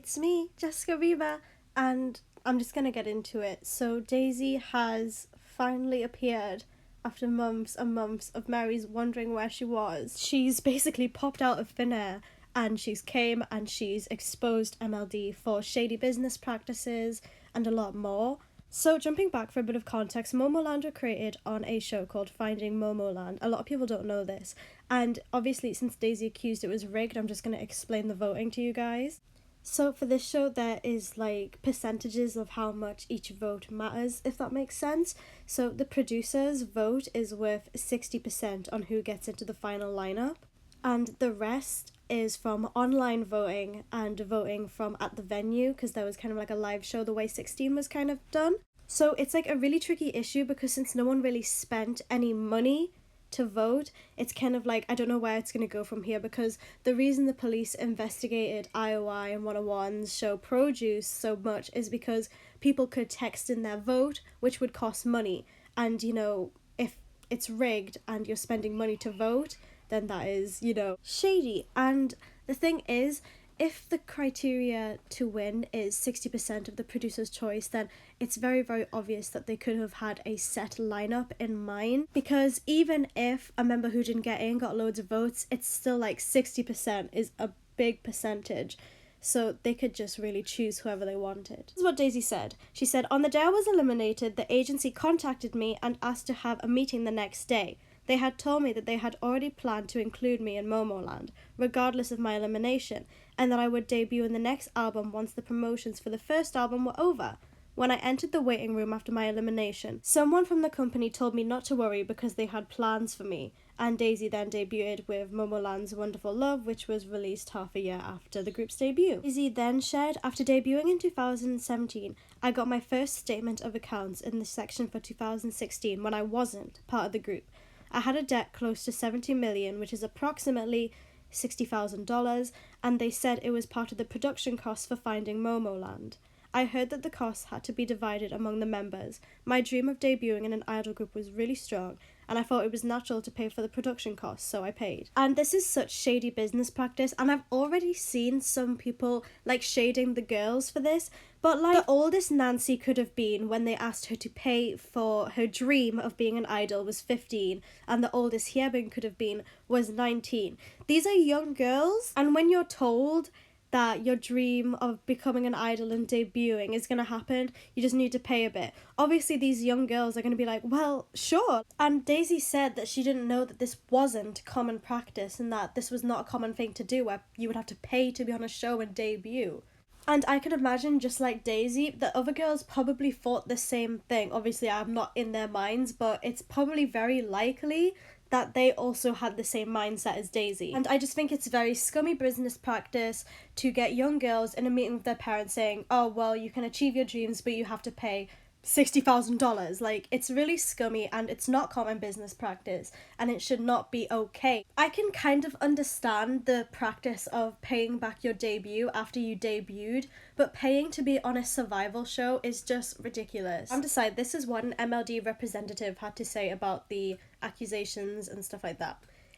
It's me, Jessica Reba, and I'm just gonna get into it. So Daisy has finally appeared after months and months of Mary's wondering where she was. She's basically popped out of thin air and she's came and she's exposed MLD for shady business practices and a lot more. So jumping back for a bit of context, momoland were created on a show called Finding Momoland. A lot of people don't know this. And obviously since Daisy accused it was rigged, I'm just going to explain the voting to you guys. So for this show there is like percentages of how much each vote matters, if that makes sense. So the producer's vote is worth 60% on who gets into the final lineup. And the rest is from online voting and voting from at the venue, because there was kind of like a live show the way 16 was kind of done. So it's like a really tricky issue because since no one really spent any money to vote, it's kind of like I don't know where it's going to go from here, because the reason the police investigated IOI and 101's show Produce so much is because people could text in their vote, which would cost money. And you know, if it's rigged and you're spending money to vote, then that is, you know, shady. And the thing is, if the criteria to win is 60% of the producer's choice, then it's very, very obvious that they could have had a set lineup in mind. Because even if a member who didn't get in got loads of votes, it's still like 60% is a big percentage. So they could just really choose whoever they wanted. This is what Daisy said. She said, "On the day I was eliminated, the agency contacted me and asked to have a meeting the next day. They had told me that they had already planned to include me in Momoland, regardless of my elimination, and that I would debut in the next album once the promotions for the first album were over. When I entered the waiting room after my elimination, someone from the company told me not to worry because they had plans for me, and Daisy then debuted with Momoland's Wonderful Love, which was released half a year after the group's debut." Daisy then shared, "After debuting in 2017, I got my first statement of accounts in the section for 2016 when I wasn't part of the group. I had a debt close to 70 million, which is approximately $60,000, and they said it was part of the production costs for Finding Momoland. I heard that the costs had to be divided among the members. My dream of debuting in an idol group was really strong, and I thought it was natural to pay for the production costs, so I paid." And this is such shady business practice, and I've already seen some people like shading the girls for this, but like the oldest Nancy could have been when they asked her to pay for her dream of being an idol was 15, and the oldest Hyebin could have been was 19. These are young girls, and when you're told that your dream of becoming an idol and debuting is going to happen, you just need to pay a bit. Obviously, these young girls are going to be like, well, sure. And Daisy said that she didn't know that this wasn't common practice and that this was not a common thing to do, where you would have to pay to be on a show and debut. And I can imagine, just like Daisy, the other girls probably thought the same thing. Obviously, I'm not in their minds, but it's probably very likely that they also had the same mindset as Daisy. And I just think it's very scummy business practice to get young girls in a meeting with their parents saying, oh, well, you can achieve your dreams, but you have to pay $60,000. Like, it's really scummy and it's not common business practice and it should not be okay. I can kind of understand the practice of paying back your debut after you debuted, but paying to be on a survival show is just ridiculous. I'm decided this is what an MLD representative had to say about the accusations and stuff like that.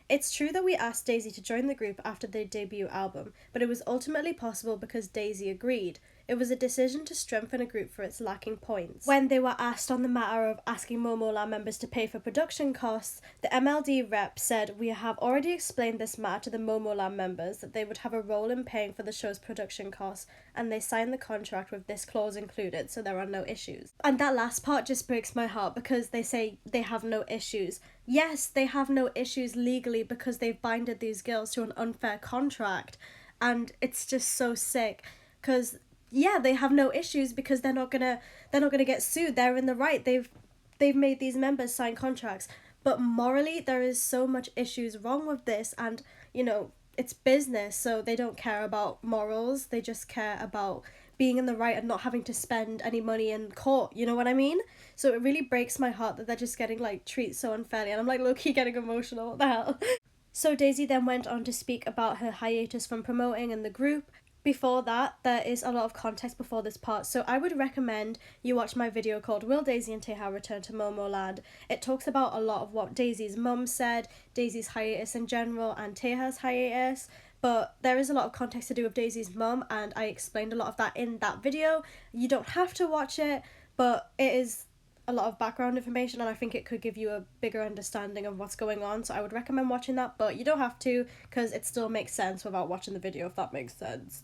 "It's true that we asked Daisy to join the group after their debut album, but it was ultimately possible because Daisy agreed. It was a decision to strengthen a group for its lacking points." When they were asked on the matter of asking Momoland members to pay for production costs, the MLD rep said, "We have already explained this matter to the Momoland members that they would have a role in paying for the show's production costs, and they signed the contract with this clause included, so there are no issues." And that last part just breaks my heart because they say they have no issues. Yes, they have no issues legally because they've binded these girls to an unfair contract, and it's just so sick because yeah, they have no issues because they're not gonna get sued. They're in the right. They've made these members sign contracts. But morally, there is so much issues wrong with this, and you know, it's business, so they don't care about morals. They just care about being in the right and not having to spend any money in court. You know what I mean? So it really breaks my heart that they're just getting like treated so unfairly, and I'm like low-key getting emotional. What the hell? So Daisy then went on to speak about her hiatus from promoting in the group. Before that, there is a lot of context before this part, so I would recommend you watch my video called Will Daisy and Teha Return to Momoland? It talks about a lot of what Daisy's mum said, Daisy's hiatus in general, and Teha's hiatus, but there is a lot of context to do with Daisy's mum, and I explained a lot of that in that video. You don't have to watch it, but it is a lot of background information, and I think it could give you a bigger understanding of what's going on, so I would recommend watching that, but you don't have to, because it still makes sense without watching the video, if that makes sense.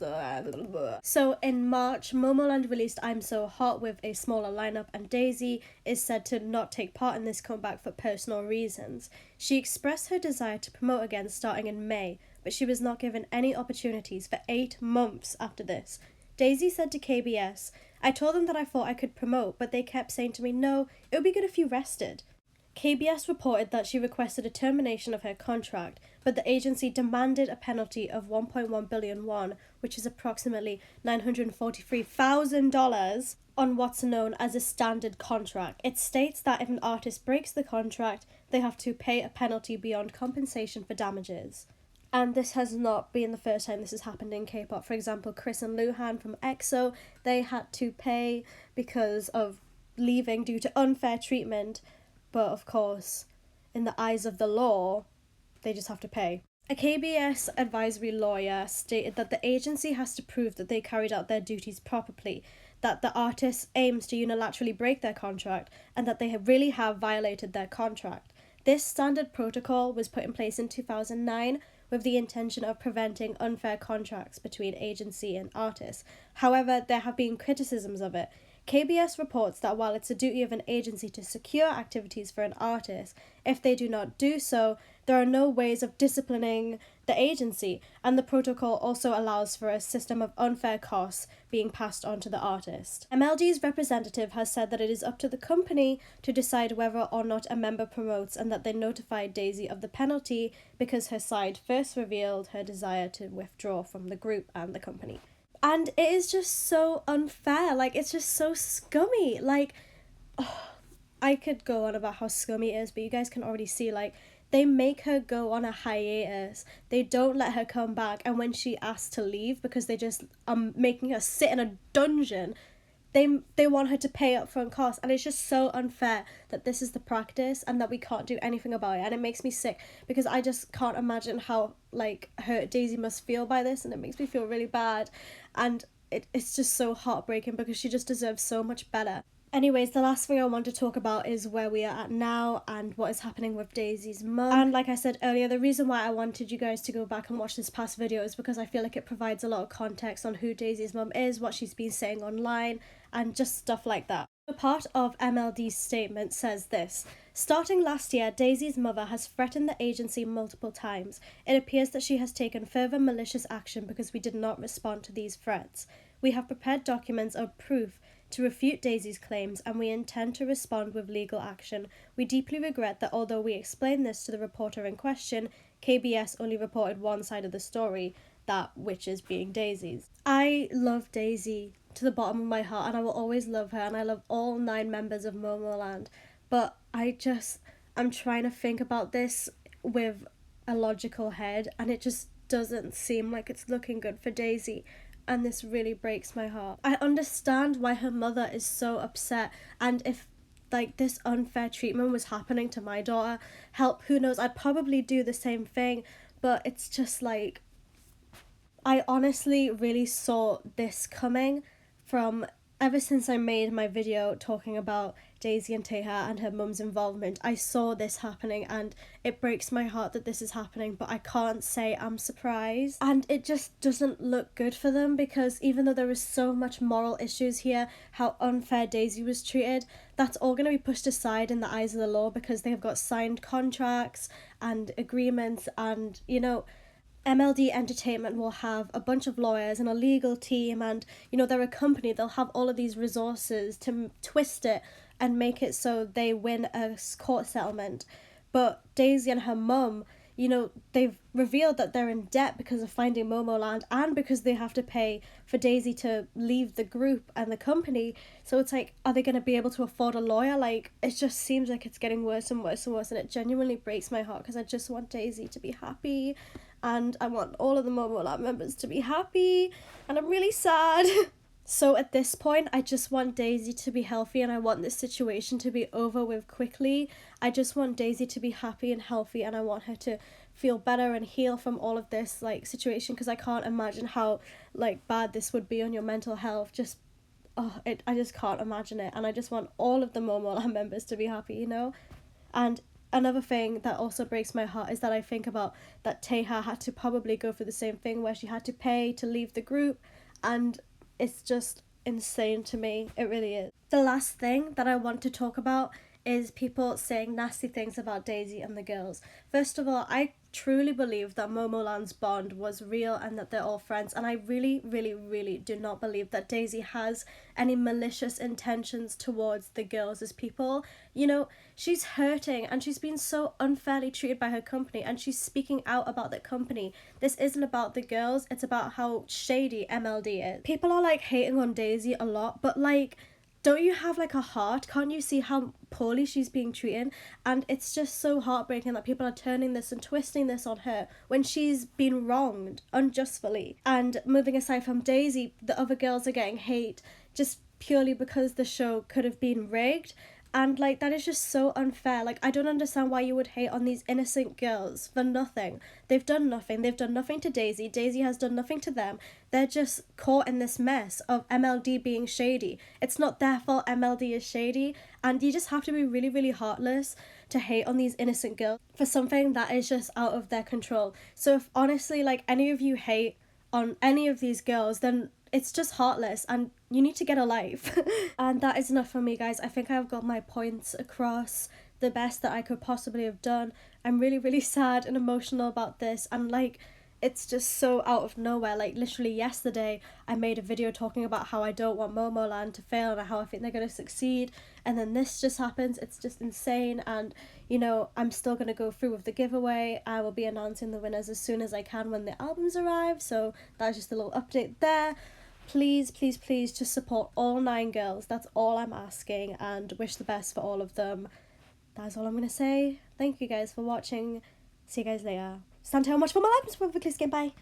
So in March, Momoland released I'm So Hot with a smaller lineup, and Daisy is said to not take part in this comeback for personal reasons. She expressed her desire to promote again starting in May, but she was not given any opportunities for 8 months after this. Daisy said to KBS, "I told them that I thought I could promote, but they kept saying to me, no, it would be good if you rested." KBS reported that she requested a termination of her contract, but the agency demanded a penalty of 1.1 billion won, which is approximately $943,000, on what's known as a standard contract. It states that if an artist breaks the contract, they have to pay a penalty beyond compensation for damages. And this has not been the first time this has happened in K-pop. For example, Chris and Luhan from EXO, they had to pay because of leaving due to unfair treatment. But of course, in the eyes of the law, they just have to pay. A KBS advisory lawyer stated that the agency has to prove that they carried out their duties properly, that the artist aims to unilaterally break their contract, and that they really have violated their contract. This standard protocol was put in place in 2009 with the intention of preventing unfair contracts between agency and artists. However, there have been criticisms of it. KBS reports that while it's a duty of an agency to secure activities for an artist, if they do not do so, there are no ways of disciplining the agency, and the protocol also allows for a system of unfair costs being passed on to the artist. MLD's representative has said that it is up to the company to decide whether or not a member promotes, and that they notified Daisy of the penalty because her side first revealed her desire to withdraw from the group and the company. And it is just so unfair, like, it's just so scummy, like, I could go on about how scummy it is, but you guys can already see, like, they make her go on a hiatus, they don't let her come back, and when she asks to leave because they just are making her sit in a dungeon, they want her to pay upfront costs, and it's just so unfair that this is the practice and that we can't do anything about it, and it makes me sick because I just can't imagine how, like, hurt Daisy must feel by this, and it makes me feel really bad, and it's just so heartbreaking because she just deserves so much better. Anyways, the last thing I want to talk about is where we are at now and what is happening with Daisy's mum. And like I said earlier, the reason why I wanted you guys to go back and watch this past video is because I feel like it provides a lot of context on who Daisy's mum is, what she's been saying online, and just stuff like that. A part of MLD's statement says this: "Starting last year, Daisy's mother has threatened the agency multiple times. It appears that she has taken further malicious action because we did not respond to these threats. We have prepared documents of proof to refute Daisy's claims, and we intend to respond with legal action. We deeply regret that although we explained this to the reporter in question, KBS only reported one side of the story, that which is being Daisy's." I love Daisy to the bottom of my heart, and I will always love her, and I love all 9 members of Momoland, but I'm trying to think about this with a logical head, and it just doesn't seem like it's looking good for Daisy. And this really breaks my heart. I understand why her mother is so upset, and if, like, this unfair treatment was happening to my daughter, who knows, I'd probably do the same thing, but it's just like, I honestly really saw this coming from ever since I made my video talking about Daisy and Taeha and her mum's involvement. I saw this happening, and it breaks my heart that this is happening, but I can't say I'm surprised. And it just doesn't look good for them, because even though there is so much moral issues here, how unfair Daisy was treated, that's all going to be pushed aside in the eyes of the law, because they have got signed contracts and agreements, and, you know, MLD Entertainment will have a bunch of lawyers and a legal team, and, you know, they're a company, they'll have all of these resources to twist it and make it so they win a court settlement. But Daisy and her mum, you know, they've revealed that they're in debt because of finding Momoland, and because they have to pay for Daisy to leave the group and the company. So it's like, are they going to be able to afford a lawyer? Like, it just seems like it's getting worse and worse and worse, and it genuinely breaks my heart, because I just want Daisy to be happy, and I want all of the Momoland members to be happy, and I'm really sad. So at this point, I just want Daisy to be healthy, and I want this situation to be over with quickly. I just want Daisy to be happy and healthy, and I want her to feel better and heal from all of this like situation, because I can't imagine how like bad this would be on your mental health. Just I just can't imagine it, and I just want all of the momoland members to be happy, you know. And another thing that also breaks my heart is that I think about that Teha had to probably go through the same thing where she had to pay to leave the group, and it's just insane to me. It really is. The last thing that I want to talk about is people saying nasty things about Daisy and the girls. First of all, I truly believe that Momoland's bond was real and that they're all friends, and I really, really, really do not believe that Daisy has any malicious intentions towards the girls as people. You know, she's hurting and she's been so unfairly treated by her company, and she's speaking out about the company. This isn't about the girls, it's about how shady MLD is. People are like hating on Daisy a lot, but like, don't you have like a heart? Can't you see how poorly she's being treated? And it's just so heartbreaking that people are turning this and twisting this on her when she's been wronged unjustly. And moving aside from Daisy, the other girls are getting hate just purely because the show could have been rigged. And like, that is just so unfair. Like, I don't understand why you would hate on these innocent girls for nothing. They've done nothing. They've done nothing to Daisy. Daisy has done nothing to them. They're just caught in this mess of MLD being shady. It's not their fault MLD is shady. And you just have to be really, really heartless to hate on these innocent girls for something that is just out of their control. So if honestly, like, any of you hate on any of these girls, then it's just heartless and you need to get a life. And that is enough for me, guys. I think I've got my points across the best that I could possibly have done. I'm really, really sad and emotional about this, and like, it's just so out of nowhere. Like, literally yesterday I made a video talking about how I don't want Momoland to fail and how I think they're going to succeed, and then this just happens. It's just insane. And you know, I'm still going to go through with the giveaway. I will be announcing the winners as soon as I can when the albums arrive, so that's just a little update there. Please, please, please just support all 9 girls. That's all I'm asking, and wish the best for all of them. That's all I'm going to say. Thank you guys for watching. See you guys later. Stand how much for my life. Bye.